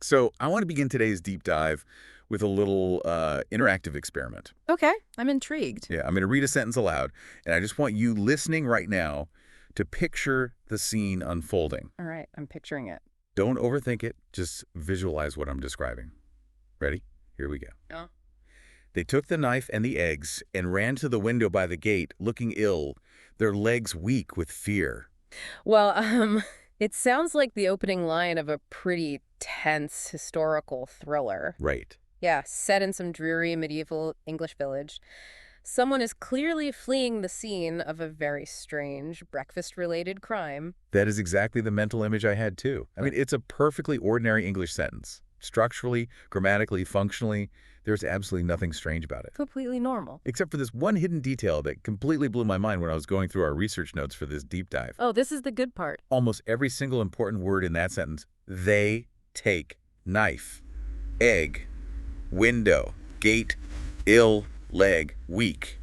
So I want to begin today's deep dive with a little interactive experiment. Okay, I'm intrigued. Yeah, I'm going to read a sentence aloud, and I just want you listening right now to picture the scene unfolding. All right, I'm picturing it. Don't overthink it. Just visualize what I'm describing. Ready? Here we go. Oh. They took the knife and the eggs and ran to the window by the gate, looking ill, their legs weak with fear. Well, it sounds like the opening line of a pretty tense historical thriller. Right. Yeah, set in some dreary medieval English village. Someone is clearly fleeing the scene of a very strange breakfast-related crime. That is exactly the mental image I had, too. I mean, it's a perfectly ordinary English sentence. Structurally, grammatically, functionally, there's absolutely nothing strange about it. Completely normal. Except for this one hidden detail that completely blew my mind when I was going through our research notes for this deep dive. Oh, this is the good part. Almost every single important word in that sentence, they take, knife, egg, window, gate, ill, leg, weak,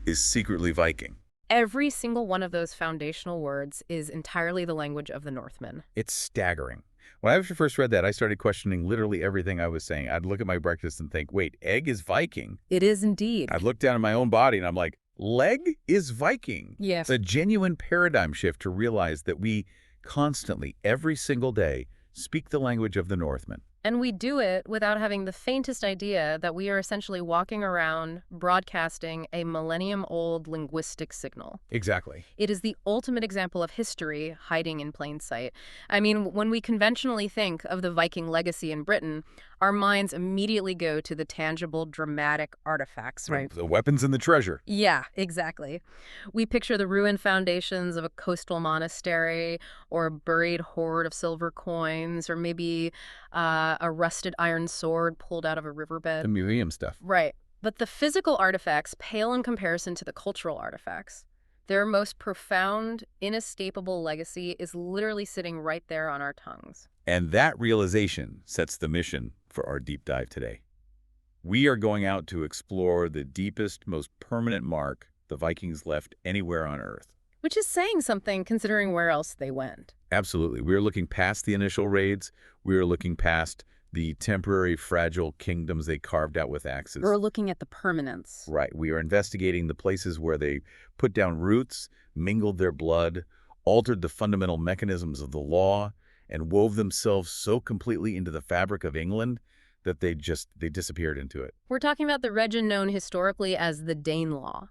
is secretly Viking. Every single one of those foundational words is entirely the language of the Northmen. It's staggering. When I first read that, I started questioning literally everything I was saying. I'd look at my breakfast and think, wait, egg is Viking? It is indeed. I'd look down at my own body and I'm like, leg is Viking? Yes. It's a genuine paradigm shift to realize that we constantly, every single day, speak the language of the Northmen. And we do it without having the faintest idea that we are essentially walking around broadcasting a millennium-old linguistic signal. Exactly. It is the ultimate example of history hiding in plain sight. I mean, when we conventionally think of the Viking legacy in Britain, our minds immediately go to the tangible, dramatic artifacts, right? The weapons and the treasure. Yeah, exactly. We picture the ruined foundations of a coastal monastery, or a buried hoard of silver coins, or maybe a rusted iron sword pulled out of a riverbed. The museum stuff. Right. But the physical artifacts pale in comparison to the cultural artifacts. Their most profound, inescapable legacy is literally sitting right there on our tongues. And that realization sets the mission for our deep dive today. We are going out to explore the deepest, most permanent mark the Vikings left anywhere on Earth. Which is saying something considering where else they went. Absolutely. We're looking past the initial raids. We're looking past the temporary, fragile kingdoms they carved out with axes. We're looking at the permanence. Right. We are investigating the places where they put down roots, mingled their blood, altered the fundamental mechanisms of the law, and wove themselves so completely into the fabric of England that they disappeared into it. We're talking about the region known historically as the Danelaw,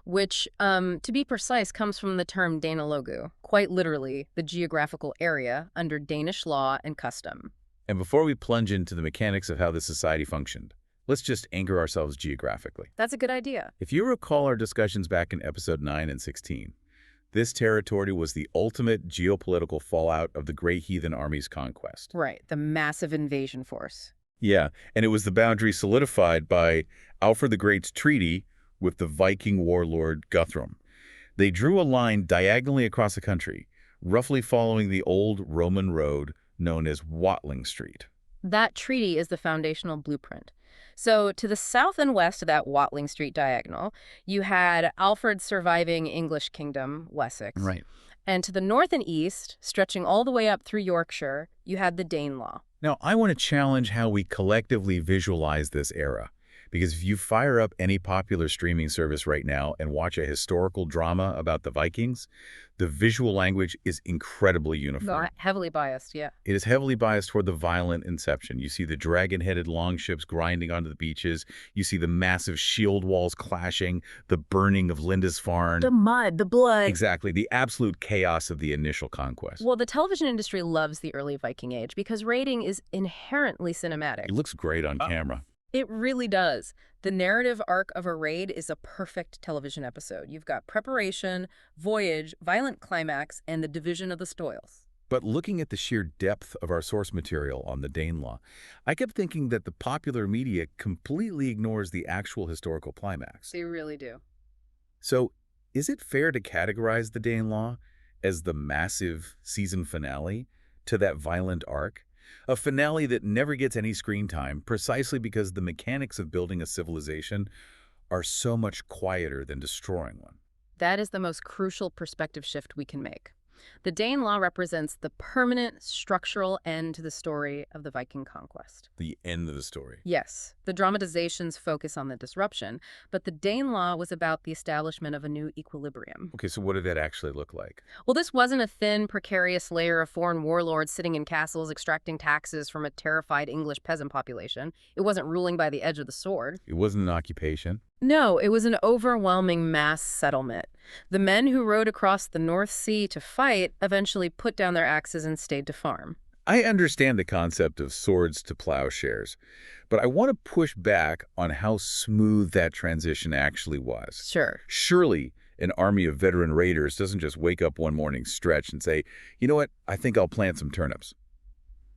which, to be precise, comes from the term Danelaw, quite literally the geographical area under Danish law and custom. And before we plunge into the mechanics of how this society functioned, let's just anchor ourselves geographically. That's a good idea. If you recall our discussions back in episode 9 and 16, this territory was the ultimate geopolitical fallout of the Great Heathen Army's conquest. Right, the massive invasion force. Yeah, and it was the boundary solidified by Alfred the Great's treaty with the Viking warlord Guthrum. They drew a line diagonally across the country, roughly following the old Roman road known as Watling Street. That treaty is the foundational blueprint. So to the south and west of that Watling Street diagonal, you had Alfred's surviving English kingdom, Wessex. Right. And to the north and east, stretching all the way up through Yorkshire, you had the Danelaw. Now, I want to challenge how we collectively visualize this era. Because if you fire up any popular streaming service right now and watch a historical drama about the Vikings, the visual language is incredibly uniform. Heavily biased, yeah. It is heavily biased toward the violent inception. You see the dragon-headed longships grinding onto the beaches. You see the massive shield walls clashing, the burning of Lindisfarne. The mud, the blood. Exactly, the absolute chaos of the initial conquest. Well, the television industry loves the early Viking Age because raiding is inherently cinematic. It looks great on camera. It really does. The narrative arc of a raid is a perfect television episode. You've got preparation, voyage, violent climax, and the division of the spoils. But looking at the sheer depth of our source material on the Danelaw, I kept thinking that the popular media completely ignores the actual historical climax. They really do. So, is it fair to categorize the Danelaw as the massive season finale to that violent arc? A finale that never gets any screen time precisely because the mechanics of building a civilization are so much quieter than destroying one. That is the most crucial perspective shift we can make. The Danelaw represents the permanent structural end to the story of the Viking conquest. The end of the story. Yes, the dramatizations focus on the disruption, but the Danelaw was about the establishment of a new equilibrium. Okay, so what did that actually look like? Well, this wasn't a thin, precarious layer of foreign warlords sitting in castles extracting taxes from a terrified English peasant population. It wasn't ruling by the edge of the sword. It wasn't an occupation. No, it was an overwhelming mass settlement. The men who rode across the North Sea to fight eventually put down their axes and stayed to farm. I understand the concept of swords to plowshares, but I want to push back on how smooth that transition actually was. Sure. Surely, an army of veteran raiders doesn't just wake up one morning, stretch, and say, you know what, I think I'll plant some turnips.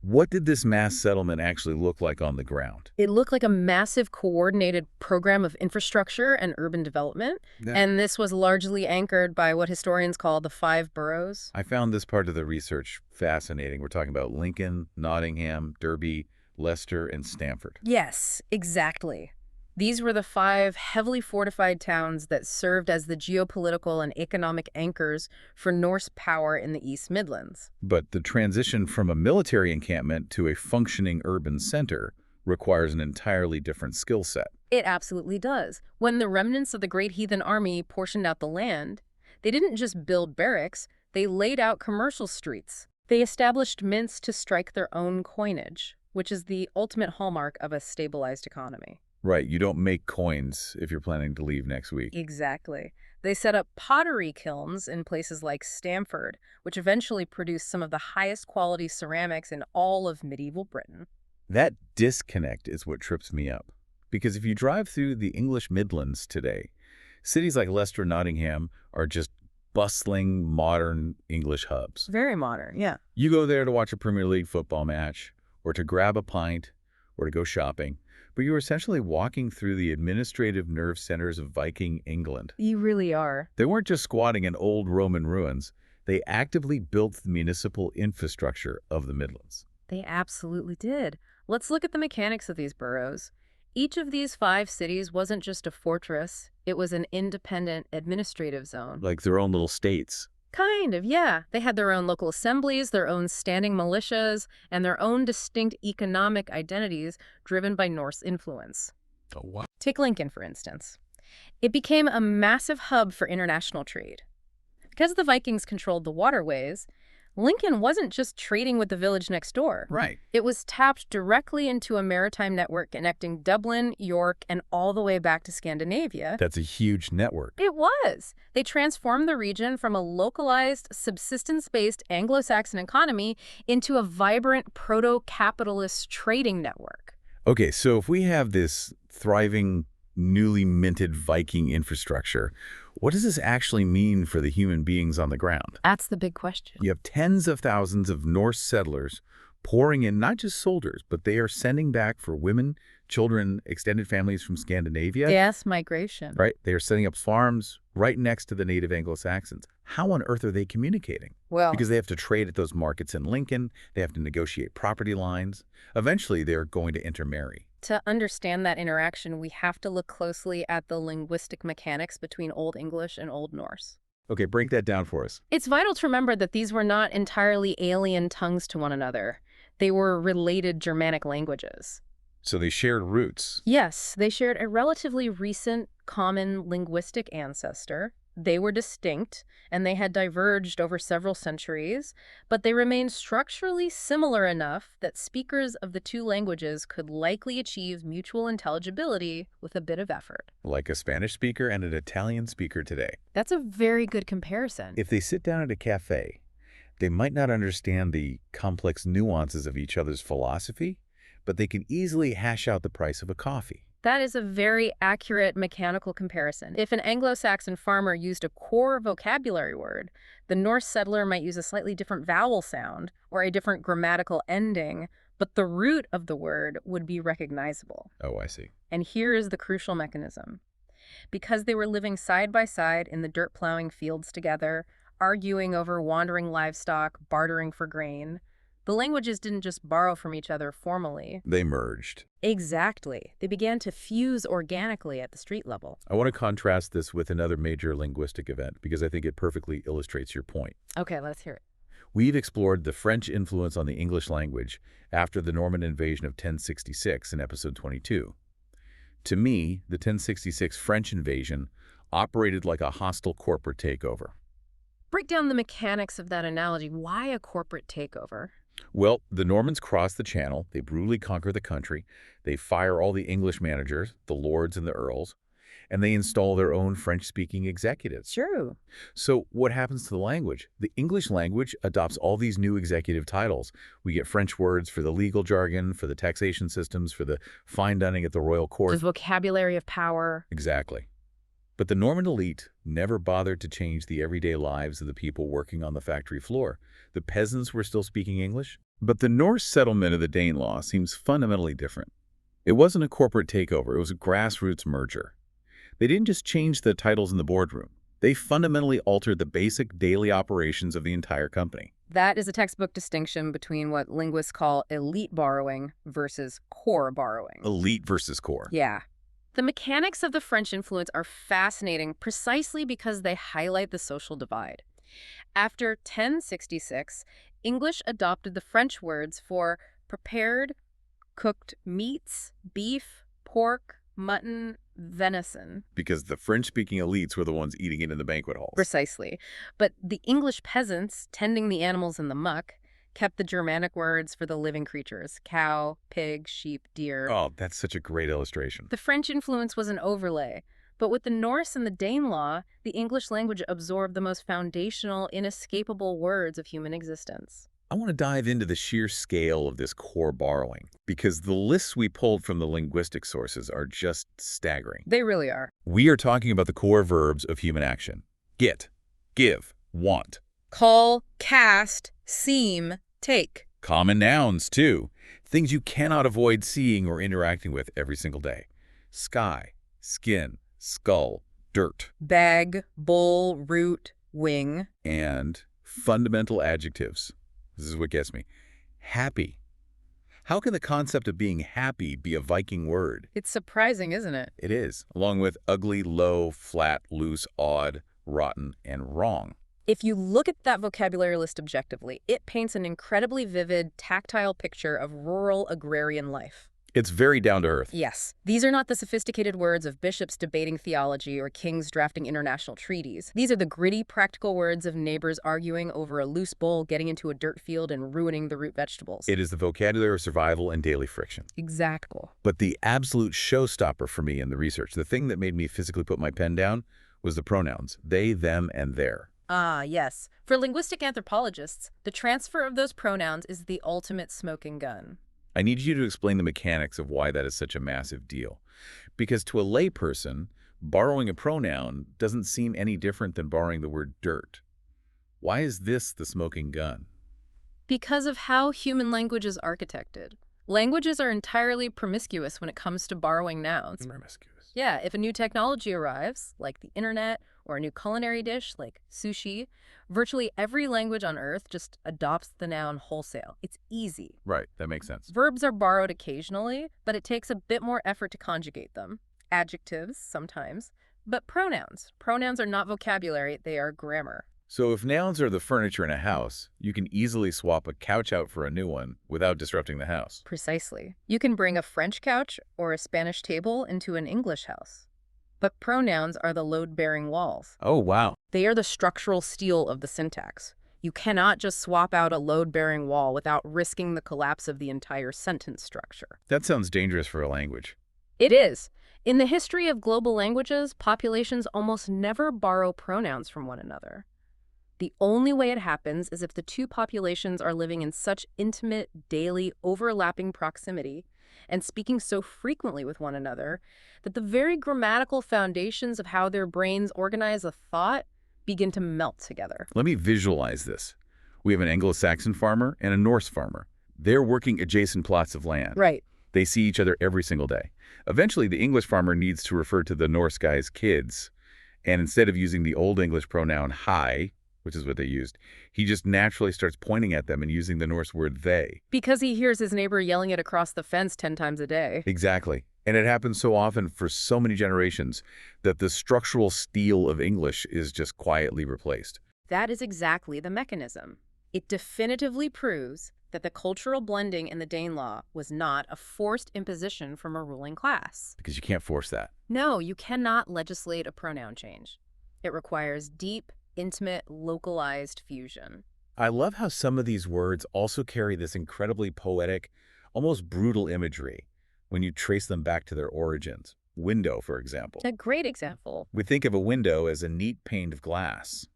What did this mass settlement actually look like on the ground? It looked like a massive coordinated program of infrastructure and urban development, and this was largely anchored by what historians call the five boroughs. I found this part of the research fascinating. We're talking about Lincoln, Nottingham, Derby, Leicester, and Stamford. Yes, exactly. These were the five heavily fortified towns that served as the geopolitical and economic anchors for Norse power in the East Midlands. But the transition from a military encampment to a functioning urban center requires an entirely different skill set. It absolutely does. When the remnants of the Great Heathen Army portioned out the land, they didn't just build barracks, they laid out commercial streets. They established mints to strike their own coinage, which is the ultimate hallmark of a stabilized economy. Right, you don't make coins if you're planning to leave next week. Exactly. They set up pottery kilns in places like Stamford, which eventually produced some of the highest quality ceramics in all of medieval Britain. That disconnect is what trips me up. Because if you drive through the English Midlands today, cities like Leicester and Nottingham are just bustling, modern English hubs. Very modern, yeah. You go there to watch a Premier League football match, or to grab a pint, or to go shopping, but you're essentially walking through the administrative nerve centers of Viking England. You really are. They weren't just squatting in old Roman ruins. They actively built the municipal infrastructure of the Midlands. They absolutely did. Let's look at the mechanics of these boroughs. Each of these five cities wasn't just a fortress. It was an independent administrative zone. Like their own little states. Kind of, yeah. They had their own local assemblies, their own standing militias, and their own distinct economic identities driven by Norse influence. Oh, what? Take Lincoln, for instance. It became a massive hub for international trade. Because the Vikings controlled the waterways, Lincoln wasn't just trading with the village next door. Right. It was tapped directly into a maritime network connecting Dublin, York, and all the way back to Scandinavia. That's a huge network. It was. They transformed the region from a localized, subsistence-based Anglo-Saxon economy into a vibrant proto-capitalist trading network. Okay, so if we have this thriving, newly minted Viking infrastructure, what does this actually mean for the human beings on the ground? That's the big question. You have tens of thousands of Norse settlers pouring in, not just soldiers, but they are sending back for women, children, extended families from Scandinavia. Yes, migration. Right? They are setting up farms right next to the native Anglo-Saxons. How on earth are they communicating? Well, Because they have to trade at those markets in Lincoln. They have to negotiate property lines. Eventually, they're going to intermarry. to understand that interaction, we have to look closely at the linguistic mechanics between Old English and Old Norse. Okay, break that down for us. It's vital to remember that these were not entirely alien tongues to one another. They were related Germanic languages. So they shared roots. Yes, they shared a relatively recent common linguistic ancestor. They were distinct, and they had diverged over several centuries, but they remained structurally similar enough that speakers of the two languages could likely achieve mutual intelligibility with a bit of effort. Like a Spanish speaker and an Italian speaker today. That's a very good comparison. If they sit down at a cafe, they might not understand the complex nuances of each other's philosophy, but they can easily hash out the price of a coffee. That is a very accurate mechanical comparison. If an Anglo-Saxon farmer used a core vocabulary word, the Norse settler might use a slightly different vowel sound or a different grammatical ending, but the root of the word would be recognizable. Oh, I see. And here is the crucial mechanism. Because they were living side by side in the dirt plowing fields together, arguing over wandering livestock, bartering for grain, The languages didn't just borrow from each other formally. They merged. Exactly. They began to fuse organically at the street level. I want to contrast this with another major linguistic event because I think it perfectly illustrates your point. Okay, let's hear it. We've explored the French influence on the English language after the Norman invasion of 1066 in episode 22. To me, the 1066 French invasion operated like a hostile corporate takeover. Break down the mechanics of that analogy. Why a corporate takeover? Well, the Normans cross the Channel, they brutally conquer the country, they fire all the English managers, the lords and the earls, and they install their own French-speaking executives. True. So what happens to the language? The English language adopts all these new executive titles. We get French words for the legal jargon, for the taxation systems, for the fine dining at the royal court. The vocabulary of power. Exactly. But the Norman elite never bothered to change the everyday lives of the people working on the factory floor. The peasants were still speaking English. But the Norse settlement of the Danelaw seems fundamentally different. It wasn't a corporate takeover, it was a grassroots merger. They didn't just change the titles in the boardroom. They fundamentally altered the basic daily operations of the entire company. That is a textbook distinction between what linguists call elite borrowing versus core borrowing. Elite versus core. Yeah. The mechanics of the French influence are fascinating precisely because they highlight the social divide. After 1066, English adopted the French words for prepared, cooked meats, beef, pork, mutton, venison. Because the French-speaking elites were the ones eating it in the banquet halls. Precisely. But the English peasants, tending the animals in the muck, kept the Germanic words for the living creatures: cow, pig, sheep, deer. Oh, that's such a great illustration. The French influence was an overlay, but with the Norse and the Danelaw, the English language absorbed the most foundational, inescapable words of human existence. I want to dive into the sheer scale of this core borrowing, because the lists we pulled from the linguistic sources are just staggering. They really are. We are talking about the core verbs of human action. Get, give, want. Call, cast, seem, take. Common nouns, too. Things you cannot avoid seeing or interacting with every single day. Sky, skin, skull, dirt. Bag, bull, root, wing. And fundamental adjectives. This is what gets me. Happy. How can the concept of being happy be a Viking word? It's surprising, isn't it? It is, along with ugly, low, flat, loose, odd, rotten, and wrong. If you look at that vocabulary list objectively, it paints an incredibly vivid, tactile picture of rural agrarian life. It's very down to earth. Yes, these are not the sophisticated words of bishops debating theology or kings drafting international treaties. These are the gritty, practical words of neighbors arguing over a loose bowl, getting into a dirt field, and ruining the root vegetables. It is the vocabulary of survival and daily friction. Exactly. But the absolute showstopper for me in the research, the thing that made me physically put my pen down, was the pronouns. They, them, and their. Ah, yes. For linguistic anthropologists, the transfer of those pronouns is the ultimate smoking gun. I need you to explain the mechanics of why that is such a massive deal. Because to a layperson, borrowing a pronoun doesn't seem any different than borrowing the word dirt. Why is this the smoking gun? Because of how human language is architected. Languages are entirely promiscuous when it comes to borrowing nouns. Promiscuous. Yeah, if a new technology arrives, like the internet, or a new culinary dish, like sushi, virtually every language on Earth just adopts the noun wholesale. It's easy. Right, that makes sense. Verbs are borrowed occasionally, but it takes a bit more effort to conjugate them. Adjectives, sometimes. But pronouns are not vocabulary, they are grammar. So if nouns are the furniture in a house, you can easily swap a couch out for a new one without disrupting the house. Precisely. You can bring a French couch or a Spanish table into an English house. But pronouns are the load-bearing walls. Oh, wow. They are the structural steel of the syntax. You cannot just swap out a load-bearing wall without risking the collapse of the entire sentence structure. That sounds dangerous for a language. It is. In the history of global languages, populations almost never borrow pronouns from one another. The only way it happens is if the two populations are living in such intimate, daily, overlapping proximity and speaking so frequently with one another that the very grammatical foundations of how their brains organize a thought begin to melt together. Let me visualize this. We have an Anglo-Saxon farmer and a Norse farmer. They're working adjacent plots of land. Right. They see each other every single day. Eventually, the English farmer needs to refer to the Norse guy's kids, and instead of using the Old English pronoun hi, which is what they used, he just naturally starts pointing at them and using the Norse word they. Because he hears his neighbor yelling it across the fence 10 times a day. Exactly. And it happens so often for so many generations that the structural steel of English is just quietly replaced. That is exactly the mechanism. It definitively proves that the cultural blending in the Danelaw was not a forced imposition from a ruling class. Because you can't force that. No, you cannot legislate a pronoun change. It requires deep, intimate, localized fusion. I love how some of these words also carry this incredibly poetic, almost brutal imagery when you trace them back to their origins. Window, for example. A great example. We think of a window as a neat pane of glass.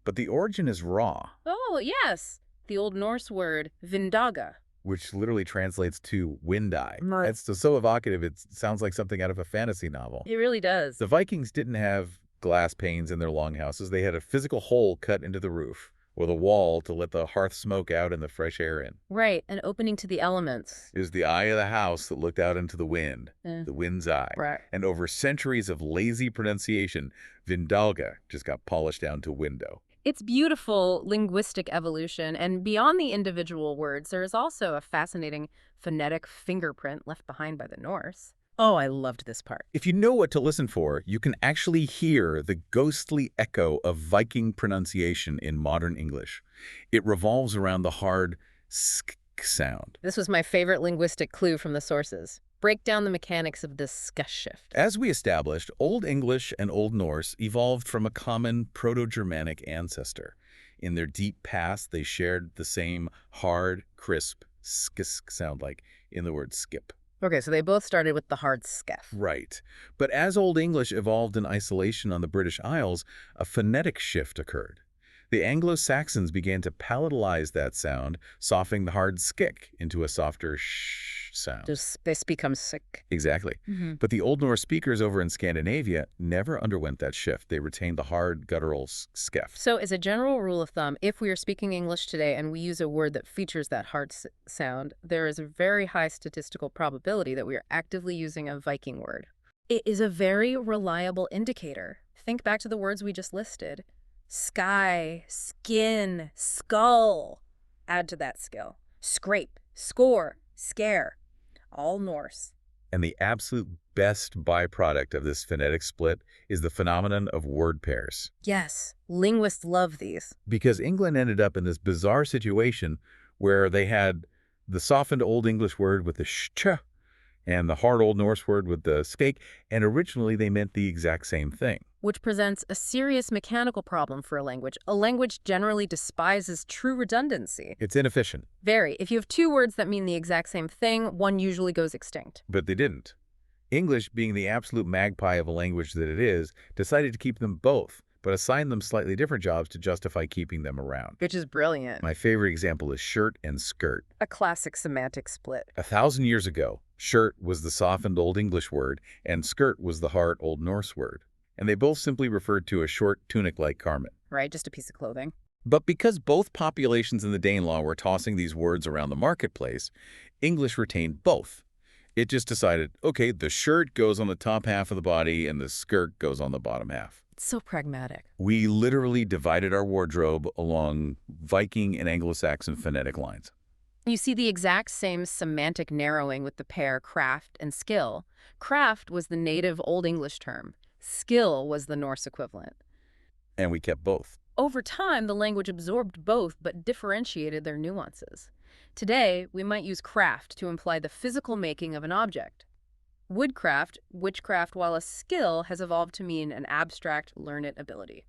But the origin is raw, Oh, yes. The Old Norse word vindaga. which literally translates to wind eye. Right. It's so evocative, it sounds like something out of a fantasy novel. It really does. The Vikings didn't have glass panes in their longhouses. They had a physical hole cut into the roof or the wall to let the hearth smoke out and the fresh air in. Right, an opening to the elements. It was the eye of the house that looked out into the wind, the wind's eye. Right. And over centuries of lazy pronunciation, Vindalga just got polished down to window. It's beautiful linguistic evolution, and beyond the individual words, there is also a fascinating phonetic fingerprint left behind by the Norse. Oh, I loved this part. If you know what to listen for, you can actually hear the ghostly echo of Viking pronunciation in modern English. It revolves around the hard sk sound. This was my favorite linguistic clue from the sources. Break down the mechanics of this sk shift. As we established, Old English and Old Norse evolved from a common Proto-Germanic ancestor. In their deep past, they shared the same hard, crisp sk sound like in the word skip. Okay, so they both started with the hard skef. Right. But as Old English evolved in isolation on the British Isles, a phonetic shift occurred. The Anglo-Saxons began to palatalize that sound, softening the hard skick into a softer sh sound. This becomes sick. Exactly. But the Old Norse speakers over in Scandinavia never underwent that shift. They retained the hard guttural skef. So as a general rule of thumb, if we are speaking English today and we use a word that features that hard sound, there is a very high statistical probability that we are actively using a Viking word. It is a very reliable indicator. Think back to the words we just listed. Sky, skin, skull. Add to that skill. Scrape, score, scare. All Norse. And the absolute best byproduct of this phonetic split is the phenomenon of word pairs. Yes, linguists love these. Because England ended up in this bizarre situation where they had the softened Old English word with the sh and the hard Old Norse word with the skake, and originally they meant the exact same thing. Which presents a serious mechanical problem for a language. A language generally despises true redundancy. It's inefficient. Very. If you have two words that mean the exact same thing, one usually goes extinct. But they didn't. English, being the absolute magpie of a language that it is, decided to keep them both, but assigned them slightly different jobs to justify keeping them around. Which is brilliant. My favorite example is shirt and skirt. A classic semantic split. 1,000 years ago, shirt was the softened Old English word, and skirt was the hard Old Norse word. And they both simply referred to a short tunic-like garment. Right, just a piece of clothing. But because both populations in the Danelaw were tossing these words around the marketplace, English retained both. It just decided, okay, the shirt goes on the top half of the body and the skirt goes on the bottom half. It's so pragmatic. We literally divided our wardrobe along Viking and Anglo-Saxon phonetic lines. You see the exact same semantic narrowing with the pair craft and skill. Craft was the native Old English term. Skill was the Norse equivalent. And we kept both. Over time, the language absorbed both but differentiated their nuances. Today, we might use craft to imply the physical making of an object. Woodcraft, witchcraft, while a skill has evolved to mean an abstract, learned ability.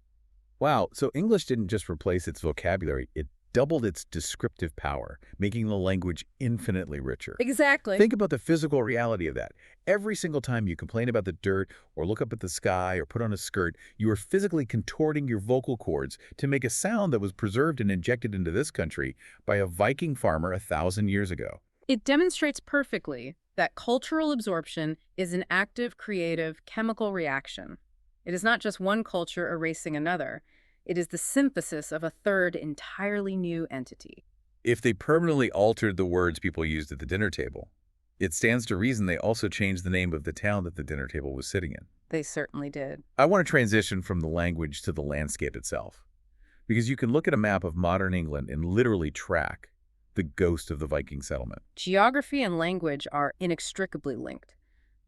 Wow, so English didn't just replace its vocabulary, it doubled its descriptive power, making the language infinitely richer. Exactly. Think about the physical reality of that. Every single time you complain about the dirt or look up at the sky or put on a skirt, you are physically contorting your vocal cords to make a sound that was preserved and injected into this country by a Viking farmer 1,000 years ago. It demonstrates perfectly that cultural absorption is an active, creative, chemical reaction. It is not just one culture erasing another. It is the synthesis of a third, entirely new entity. If they permanently altered the words people used at the dinner table, it stands to reason they also changed the name of the town that the dinner table was sitting in. They certainly did. I want to transition from the language to the landscape itself. Because you can look at a map of modern England and literally track the ghost of the Viking settlement. Geography and language are inextricably linked.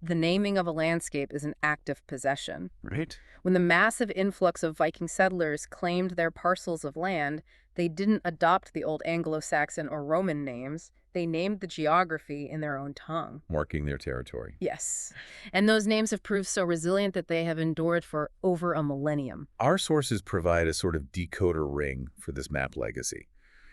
The naming of a landscape is an act of possession. Right. When the massive influx of Viking settlers claimed their parcels of land, they didn't adopt the old Anglo-Saxon or Roman names. They named the geography in their own tongue. Marking their territory. Yes. And those names have proved so resilient that they have endured for over a millennium. Our sources provide a sort of decoder ring for this map legacy.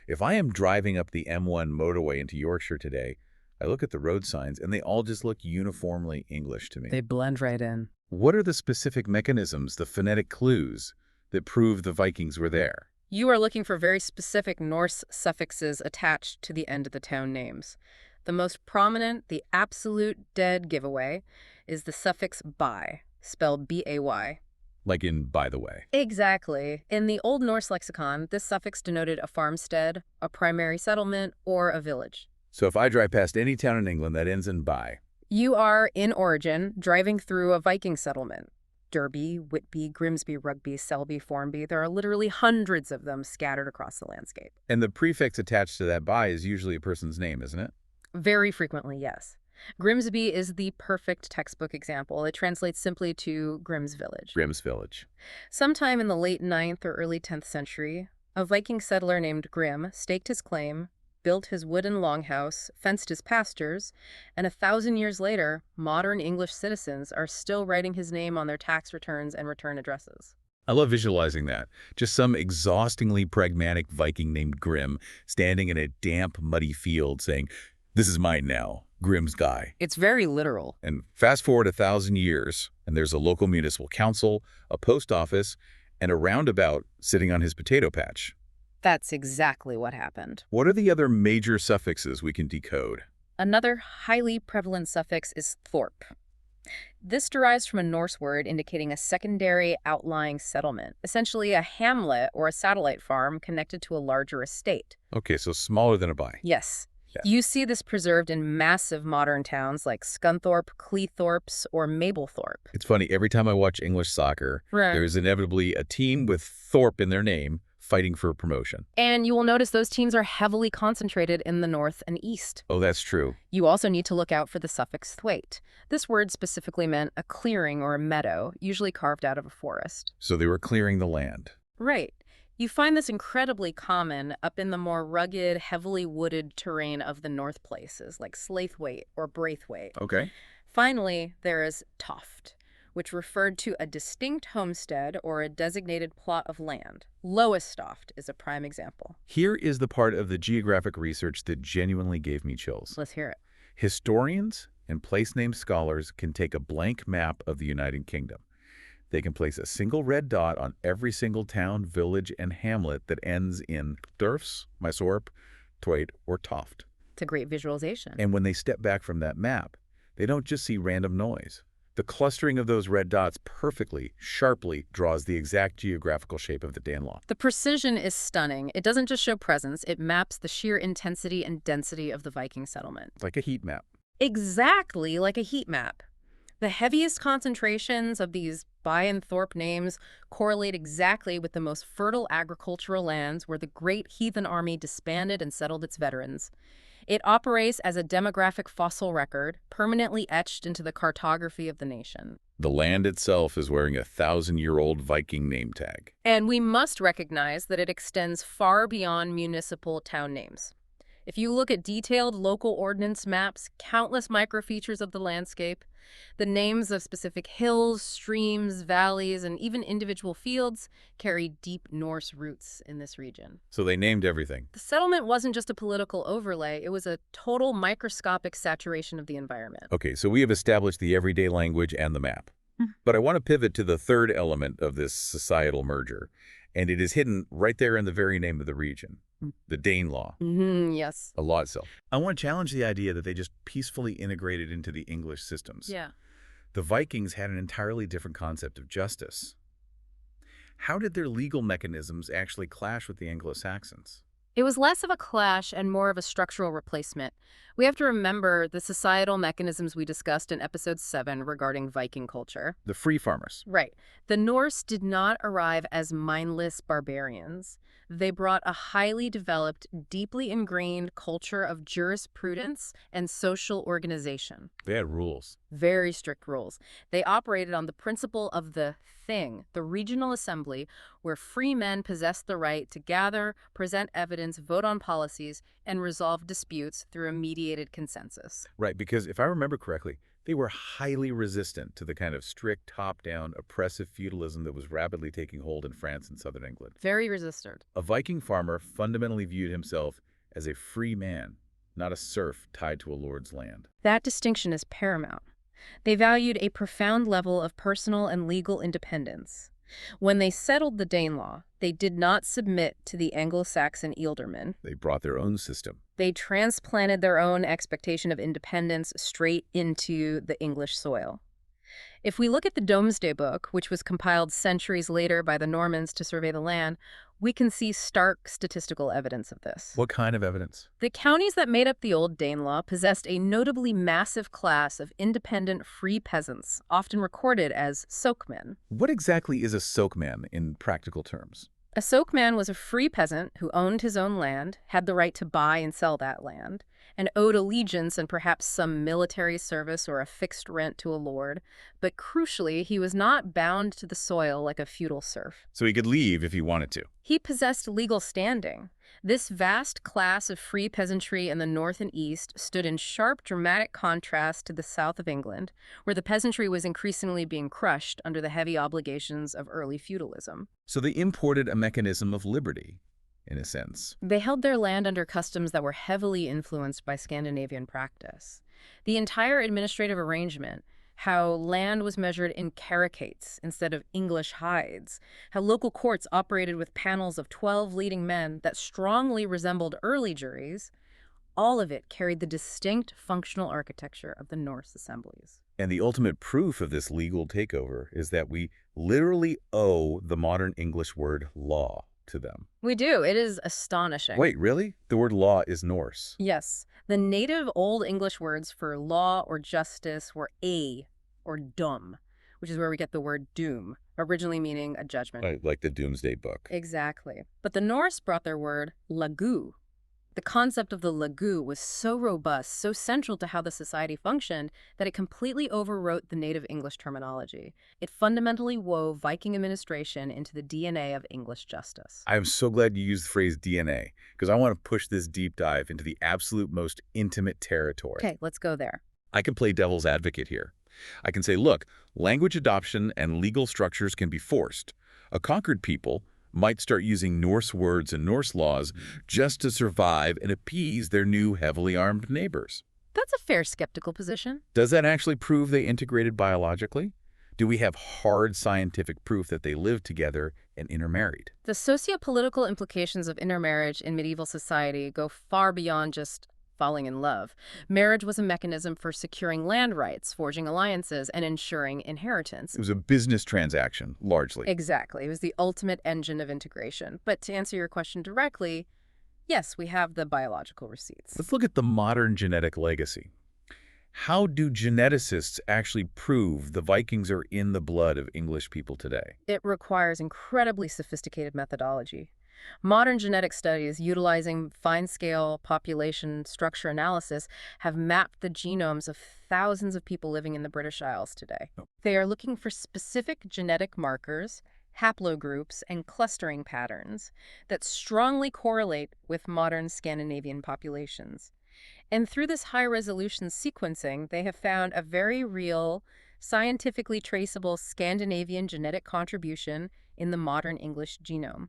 If I am driving up the M1 motorway into Yorkshire today, I look at the road signs and they all just look uniformly English to me. They blend right in. What are the specific mechanisms, the phonetic clues, that prove the Vikings were there? You are looking for very specific Norse suffixes attached to the end of the town names. The most prominent, the absolute dead giveaway, is the suffix by, spelled B-A-Y. Like in by the way. Exactly. In the Old Norse lexicon, this suffix denoted a farmstead, a primary settlement, or a village. So if I drive past any town in England that ends in by, You are, in origin, driving through a Viking settlement. Derby, Whitby, Grimsby, Rugby, Selby, Formby. There are literally hundreds of them scattered across the landscape. and the prefix attached to that by is usually a person's name, isn't it? Very frequently, yes. Grimsby is the perfect textbook example. It translates simply to Grim's Village. Grimm's Village. Sometime in the late 9th or early 10th century, a Viking settler named Grim staked his claim, built his wooden longhouse, fenced his pastures, and 1,000 years later, modern English citizens are still writing his name on their tax returns and return addresses. I love visualizing that. Just some exhaustingly pragmatic Viking named Grim standing in a damp, muddy field saying, "This is mine now, Grim's guy." It's very literal. And fast forward 1,000 years, and there's a local municipal council, a post office, and a roundabout sitting on his potato patch. That's exactly what happened. What are the other major suffixes we can decode? Another highly prevalent suffix is thorpe. This derives from a Norse word indicating a secondary outlying settlement, essentially a hamlet or a satellite farm connected to a larger estate. Okay, so smaller than a by. Yes. Yeah. You see this preserved in massive modern towns like Scunthorpe, Cleethorpes, or Mablethorpe. It's funny, every time I watch English soccer, Right. there's inevitably a team with Thorpe in their name fighting for promotion. And you will notice those teams are heavily concentrated in the north and east. Oh, that's true. You also need to look out for the suffix thwaite. This word specifically meant a clearing or a meadow, usually carved out of a forest. So they were clearing the land. Right. You find this incredibly common up in the more rugged, heavily wooded terrain of the north places, like Slaithwaite or Braithwaite. Okay. Finally, there is toft, which referred to a distinct homestead or a designated plot of land. Lowestoft is a prime example. Here is the part of the geographic research that genuinely gave me chills. Let's hear it. Historians and place name scholars can take a blank map of the United Kingdom. They can place a single red dot on every single town, village, and hamlet that ends in Thurfs, Mysorp, Thwaite, or Toft. It's a great visualization. And when they step back from that map, they don't just see random noise. The clustering of those red dots perfectly, sharply draws the exact geographical shape of the Danelaw. The precision is stunning. It doesn't just show presence, it maps the sheer intensity and density of the Viking settlement. Like a heat map. Exactly like a heat map. The heaviest concentrations of these by and thorpe names correlate exactly with the most fertile agricultural lands where the great heathen army disbanded and settled its veterans. It operates as a demographic fossil record, permanently etched into the cartography of the nation. The land itself is wearing a 1,000-year-old Viking name tag. And we must recognize that it extends far beyond municipal town names. If you look at detailed local ordnance maps, countless microfeatures of the landscape, the names of specific hills, streams, valleys, and even individual fields carry deep Norse roots in this region. So they named everything. The settlement wasn't just a political overlay, it was a total microscopic saturation of the environment. Okay, so we have established the everyday language and the map. But I want to pivot to the third element of this societal merger, and it is hidden right there in the very name of the region, the Danelaw. Yes. A law itself. I want to challenge the idea that they just peacefully integrated into the English systems. Yeah. The Vikings had an entirely different concept of justice. How did their legal mechanisms actually clash with the Anglo-Saxons? It was less of a clash and more of a structural replacement. We have to remember the societal mechanisms we discussed in episode 7 regarding Viking culture. The free farmers. Right. The Norse did not arrive as mindless barbarians. They brought a highly developed, deeply ingrained culture of jurisprudence and social organization. They had rules. Very strict rules. They operated on the principle of the thing, the regional assembly, where free men possessed the right to gather, present evidence, vote on policies, and resolve disputes through a mediated consensus. Right, because if I remember correctly, they were highly resistant to the kind of strict, top-down, oppressive feudalism that was rapidly taking hold in France and southern England. Very resistant. A Viking farmer fundamentally viewed himself as a free man, not a serf tied to a lord's land. That distinction is paramount. They valued a profound level of personal and legal independence. When they settled the Danelaw, they did not submit to the Anglo-Saxon ealdormen. They brought their own system. They transplanted their own expectation of independence straight into the English soil. If we look at the Domesday Book, which was compiled centuries later by the Normans to survey the land, we can see stark statistical evidence of this. What kind of evidence? The counties that made up the Old Danelaw possessed a notably massive class of independent free peasants, often recorded as sokemen. What exactly is a sokeman in practical terms? A sokeman was a free peasant who owned his own land, had the right to buy and sell that land, and owed allegiance and perhaps some military service or a fixed rent to a lord. But crucially, he was not bound to the soil like a feudal serf. So he could leave if he wanted to. He possessed legal standing. This vast class of free peasantry in the north and east stood in sharp, dramatic contrast to the south of England, where the peasantry was increasingly being crushed under the heavy obligations of early feudalism. So they imported a mechanism of liberty, in a sense. They held their land under customs that were heavily influenced by Scandinavian practice. The entire administrative arrangement, how land was measured in caracates instead of English hides, how local courts operated with panels of 12 leading men that strongly resembled early juries, all of it carried the distinct functional architecture of the Norse assemblies. And the ultimate proof of this legal takeover is that we literally owe the modern English word law to them. We do. It is astonishing. Wait, really? The word law is Norse. Yes. The native Old English words for law or justice were a or dum, which is where we get the word doom, originally meaning a judgment. Like the Doomsday Book. Exactly. But the Norse brought their word lagu. The concept of the lagu was so robust, so central to how the society functioned, that it completely overwrote the native English terminology. It fundamentally wove Viking administration into the DNA of English justice. I am so glad you used the phrase DNA, because I want to push this deep dive into the absolute most intimate territory. Okay, let's go there. I can play devil's advocate here. I can say, look, language adoption and legal structures can be forced. A conquered people might start using Norse words and Norse laws just to survive and appease their new heavily armed neighbors. That's a fair skeptical position. Does that actually prove they integrated biologically? Do we have hard scientific proof that they lived together and intermarried? The socio-political implications of intermarriage in medieval society go far beyond just falling in love. Marriage was a mechanism for securing land rights, forging alliances, and ensuring inheritance. It was a business transaction, largely. Exactly. It was the ultimate engine of integration. But to answer your question directly, yes, we have the biological receipts. Let's look at the modern genetic legacy. How do geneticists actually prove the Vikings are in the blood of English people today? It requires incredibly sophisticated methodology. Modern genetic studies utilizing fine-scale population structure analysis have mapped the genomes of thousands of people living in the British Isles today. They are looking for specific genetic markers, haplogroups, and clustering patterns that strongly correlate with modern Scandinavian populations. And through this high-resolution sequencing, they have found a very real, scientifically traceable Scandinavian genetic contribution in the modern English genome.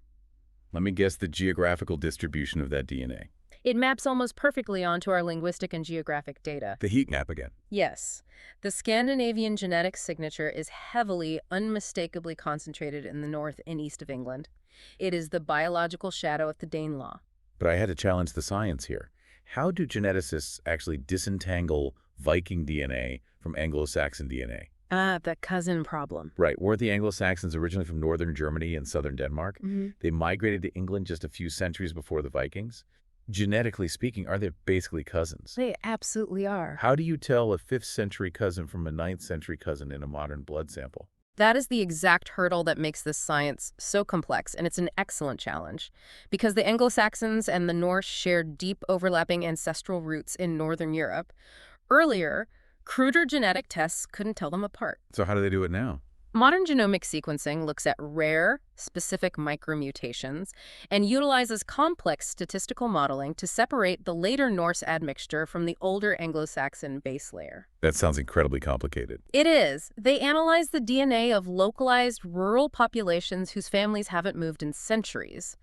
Let me guess the geographical distribution of that DNA. It maps almost perfectly onto our linguistic and geographic data. The heat map again. Yes. The Scandinavian genetic signature is heavily, unmistakably concentrated in the north and east of England. It is the biological shadow of the Danelaw. But I had to challenge the science here. How do geneticists actually disentangle Viking DNA from Anglo-Saxon DNA? Ah, the cousin problem. Right. Weren't the Anglo-Saxons originally from northern Germany and southern Denmark? Hmm. They migrated to England just a few centuries before the Vikings. Genetically speaking, are they basically cousins? They absolutely are. How do you tell a 5th century cousin from a 9th century cousin in a modern blood sample? That is the exact hurdle that makes this science so complex, and it's an excellent challenge. Because the Anglo-Saxons and the Norse shared deep overlapping ancestral roots in Northern Europe, earlier, cruder genetic tests couldn't tell them apart. So how do they do it now? Modern genomic sequencing looks at rare, specific micromutations and utilizes complex statistical modeling to separate the later Norse admixture from the older Anglo-Saxon base layer. That sounds incredibly complicated. It is. They analyze the DNA of localized rural populations whose families haven't moved in centuries.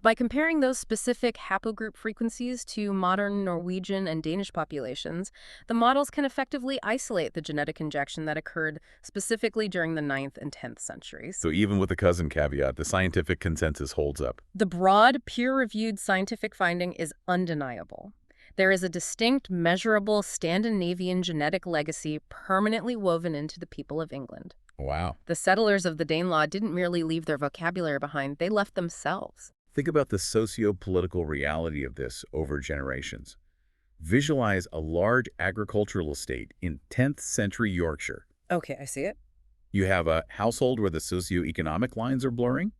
By comparing those specific haplogroup frequencies to modern Norwegian and Danish populations, the models can effectively isolate the genetic injection that occurred specifically during the 9th and 10th centuries. So even with the cousin caveat, the scientific consensus holds up. The broad, peer-reviewed scientific finding is undeniable. There is a distinct, measurable Scandinavian genetic legacy permanently woven into the people of England. Wow. The settlers of the Danelaw didn't merely leave their vocabulary behind, they left themselves. Think about the socio-political reality of this over generations. Visualize a large agricultural estate in 10th century Yorkshire. Okay, I see it. You have a household where the socioeconomic lines are blurring.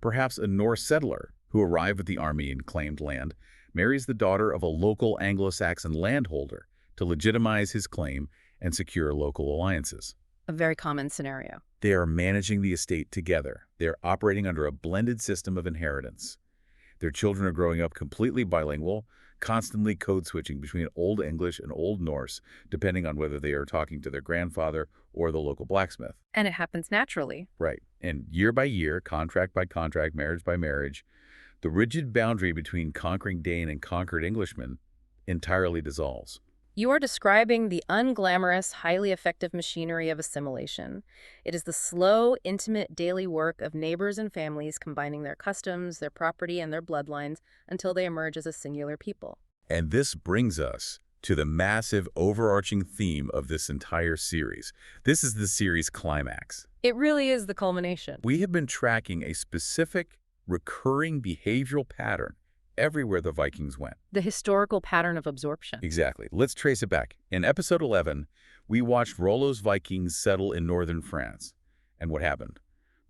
Perhaps a Norse settler who arrived with the army and claimed land marries the daughter of a local Anglo-Saxon landholder to legitimize his claim and secure local alliances. A very common scenario. They are managing the estate together. They're operating under a blended system of inheritance. Their children are growing up completely bilingual, constantly code-switching between Old English and Old Norse, depending on whether they are talking to their grandfather or the local blacksmith. And it happens naturally. Right. And year by year, contract by contract, marriage by marriage, the rigid boundary between conquering Dane and conquered Englishman entirely dissolves. You are describing the unglamorous, highly effective machinery of assimilation. It is the slow, intimate daily work of neighbors and families combining their customs, their property, and their bloodlines until they emerge as a singular people. And this brings us to the massive overarching theme of this entire series. This is the series climax. It really is the culmination. We have been tracking a specific, recurring behavioral pattern everywhere the Vikings went. The historical pattern of absorption. Exactly. Let's trace it back. In episode 11, we watched Rollo's Vikings settle in northern France. And what happened?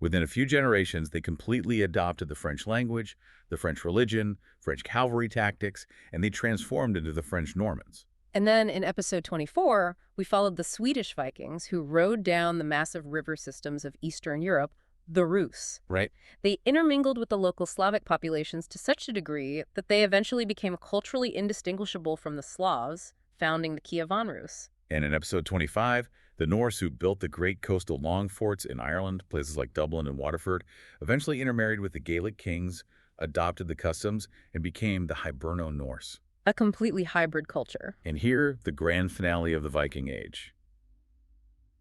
Within a few generations, they completely adopted the French language, the French religion, French cavalry tactics, and they transformed into the French Normans. And then in episode 24, we followed the Swedish Vikings who rode down the massive river systems of Eastern Europe, the Rus. Right. They intermingled with the local Slavic populations to such a degree that they eventually became culturally indistinguishable from the Slavs, founding the Kievan Rus. And in episode 25, the Norse who built the great coastal long forts in Ireland, places like Dublin and Waterford, eventually intermarried with the Gaelic kings, adopted the customs, and became the Hiberno-Norse. A completely hybrid culture. And here, the grand finale of the Viking Age.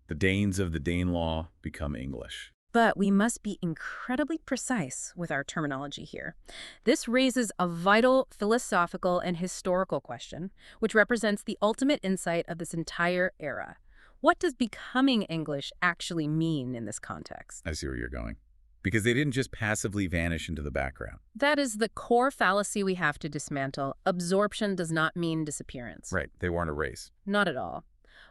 The Danes of the Danelaw become English. But we must be incredibly precise with our terminology here. This raises a vital philosophical and historical question, which represents the ultimate insight of this entire era. What does becoming English actually mean in this context? I see where you're going. Because they didn't just passively vanish into the background. That is the core fallacy we have to dismantle. Absorption does not mean disappearance. Right, they weren't a race. Not at all.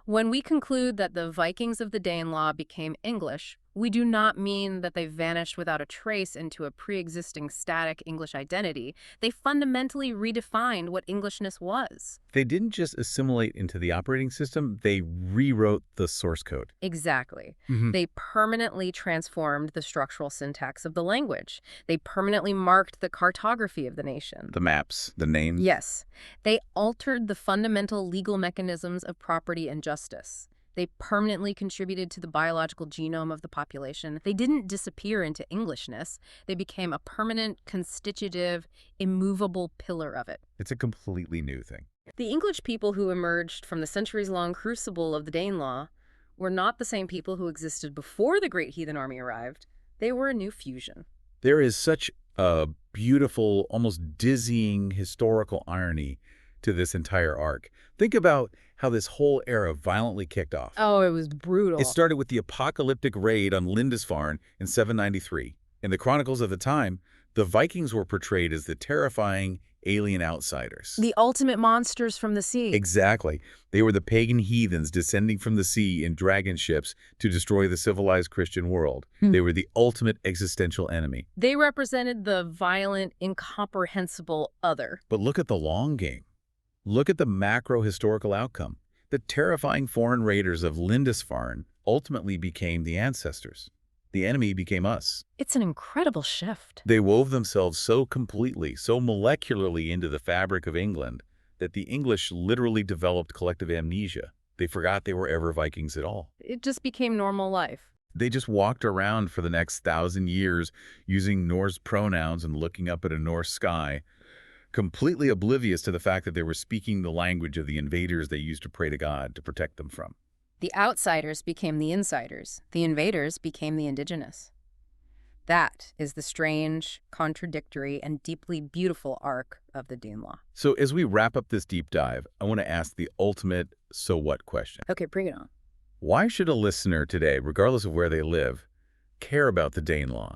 When we conclude that the Vikings of the Danelaw became English, we do not mean that they vanished without a trace into a pre-existing static English identity. They fundamentally redefined what Englishness was. They didn't just assimilate into the operating system, they rewrote the source code. Exactly. Mm-hmm. They permanently transformed the structural syntax of the language. They permanently marked the cartography of the nation. The maps, the names. Yes. They altered the fundamental legal mechanisms of property and justice. They permanently contributed to the biological genome of the population. They didn't disappear into Englishness. They became a permanent, constitutive, immovable pillar of it. It's a completely new thing. The English people who emerged from the centuries-long crucible of the Danelaw were not the same people who existed before the Great Heathen Army arrived. They were a new fusion. There is such a beautiful, almost dizzying historical irony to this entire arc. Think about how this whole era violently kicked off. Oh, it was It brutal. started with the apocalyptic raid on Lindisfarne in 793. In the chronicles of the time, the Vikings were portrayed as the terrifying alien outsiders. The ultimate monsters from the sea. Exactly. They were the pagan heathens descending from the sea in dragon ships to destroy the civilized Christian world. Hmm. They were the ultimate existential enemy. They represented the violent, incomprehensible other. But look at the long game. Look at the macro-historical outcome. The terrifying foreign raiders of Lindisfarne ultimately became the ancestors. The enemy became us. It's an incredible shift. They wove themselves so completely, so molecularly into the fabric of England that the English literally developed collective amnesia. They forgot they were ever Vikings at all. It just became normal life. They just walked around for the next 1,000 years using Norse pronouns and looking up at a Norse sky, completely oblivious to the fact that they were speaking the language of the invaders they used to pray to God to protect them from. The outsiders became the insiders. The invaders became the indigenous. That is the strange, contradictory, and deeply beautiful arc of the Danelaw. So as we wrap up this deep dive, I want to ask the ultimate so what question. Okay, bring it on. Why should a listener today, regardless of where they live, care about the Danelaw?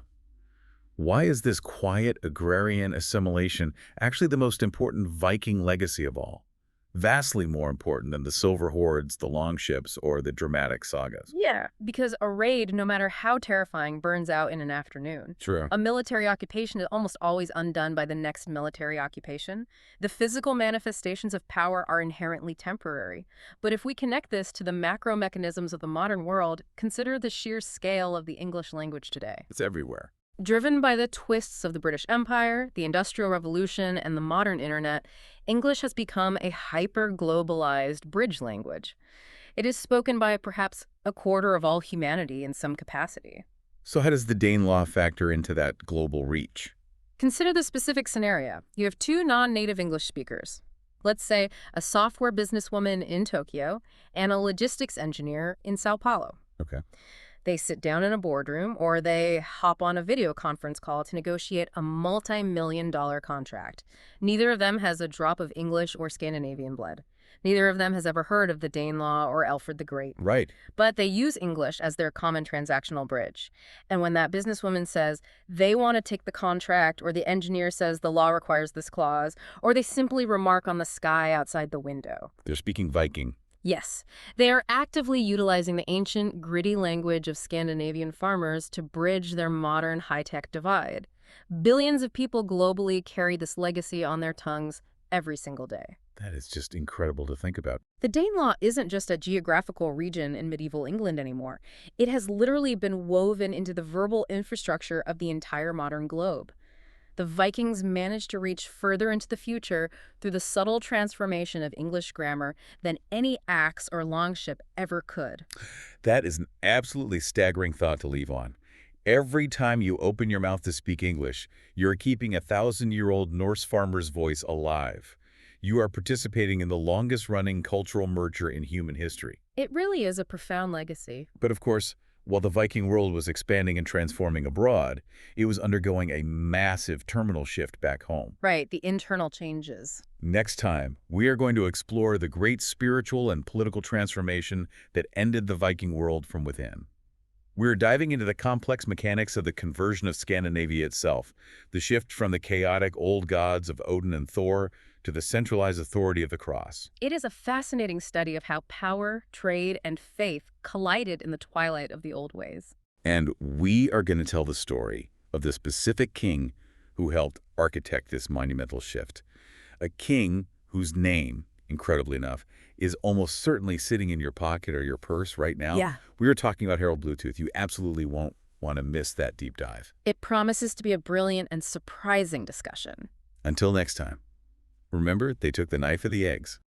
Why is this quiet agrarian assimilation actually the most important Viking legacy of all? Vastly more important than the silver hordes, the longships, or the dramatic sagas. Yeah, because a raid, no matter how terrifying, burns out in an afternoon. True. A military occupation is almost always undone by the next military occupation. The physical manifestations of power are inherently temporary. But if we connect this to the macro mechanisms of the modern world, consider the sheer scale of the English language today. It's everywhere. Driven by the twists of the British Empire, the Industrial Revolution, and the modern internet, English has become a hyper-globalized bridge language. It is spoken by perhaps a quarter of all humanity in some capacity. So how does the Danelaw factor into that global reach? Consider the specific scenario. You have two non-native English speakers. Let's say a software businesswoman in Tokyo and a logistics engineer in Sao Paulo. Okay. They sit down in a boardroom or they hop on a video conference call to negotiate a multi-million-dollar contract. Neither of them has a drop of English or Scandinavian blood. Neither of them has ever heard of the Danelaw or Alfred the Great. Right. But they use English as their common transactional bridge. And when that businesswoman says they want to take the contract, or the engineer says the law requires this clause, or they simply remark on the sky outside the window. They're speaking Viking. Yes, they are actively utilizing the ancient, gritty language of Scandinavian farmers to bridge their modern high-tech divide. Billions of people globally carry this legacy on their tongues every single day. That is just incredible to think about. The Danelaw isn't just a geographical region in medieval England anymore. It has literally been woven into the verbal infrastructure of the entire modern globe. The Vikings managed to reach further into the future through the subtle transformation of English grammar than any axe or longship ever could. That is an absolutely staggering thought to leave on. Every time you open your mouth to speak English, you're keeping a 1,000-year-old Norse farmer's voice alive. You are participating in the longest-running cultural merger in human history. It really is a profound legacy. But of course, while the Viking world was expanding and transforming abroad, it was undergoing a massive terminal shift back home. Right, the internal changes. Next time, we are going to explore the great spiritual and political transformation that ended the Viking world from within. We're diving into the complex mechanics of the conversion of Scandinavia itself, the shift from the chaotic old gods of Odin and Thor to the centralized authority of the cross. It is a fascinating study of how power, trade, and faith collided in the twilight of the old ways. And we are going to tell the story of the specific king who helped architect this monumental shift. A king whose name, incredibly enough, is almost certainly sitting in your pocket or your purse right now. Yeah. We are talking about Harold Bluetooth. You absolutely won't want to miss that deep dive. It promises to be a brilliant and surprising discussion. Until next time, remember, they took the knife of the eggs.